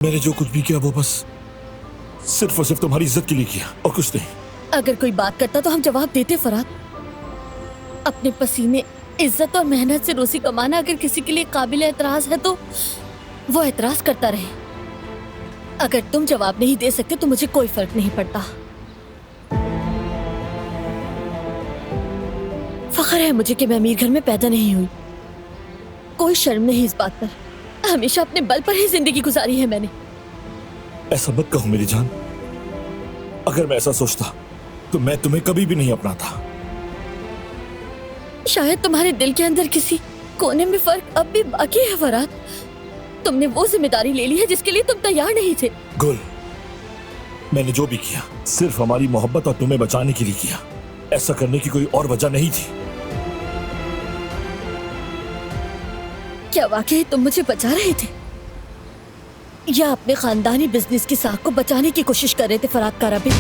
मैंने जो कुछ भी किया वो बस सिर्फ और सिर्फ तुम्हारी इज्जत के लिए किया और कुछ नहीं। अगर कोई बात करता तो हम जवाब देते फराद। अपने पसीने, इज्जत और मेहनत से रोजी कमाना अगर किसी के लिए काबिल एतराज है तो वो एतराज करता रहे। अगर तुम जवाब नहीं दे सकते तो मुझे कोई फर्क नहीं पड़ता। फख्र है मुझे कि मैं अमीर घर में पैदा नहीं हुई। कोई शर्म नहीं इस बात पर। हमेशा अपने बल पर ही जिंदगी गुजारी है मैंने। ऐसा मत कहो मेरी जान। अगर मैं ऐसा सोचता तो मैं तुम्हें कभी भी नहीं अपनाता। शायद तुम्हारे दिल के अंदर किसी कोने में फर्क अब भी बाकी है फराद। तुमने वो जिम्मेदारी ले ली है जिसके लिए तुम तैयार नहीं थे। गुल, मैंने जो भी किया सिर्फ हमारी मोहब्बत और तुम्हें बचाने के लिए किया। ऐसा करने की कोई और वजह नहीं थी। क्या वाकई तुम मुझे बचा रहे थे या अपने खानदानी बिजनेस की साख को बचाने की कोशिश कर रहे थे फराद काराबिल?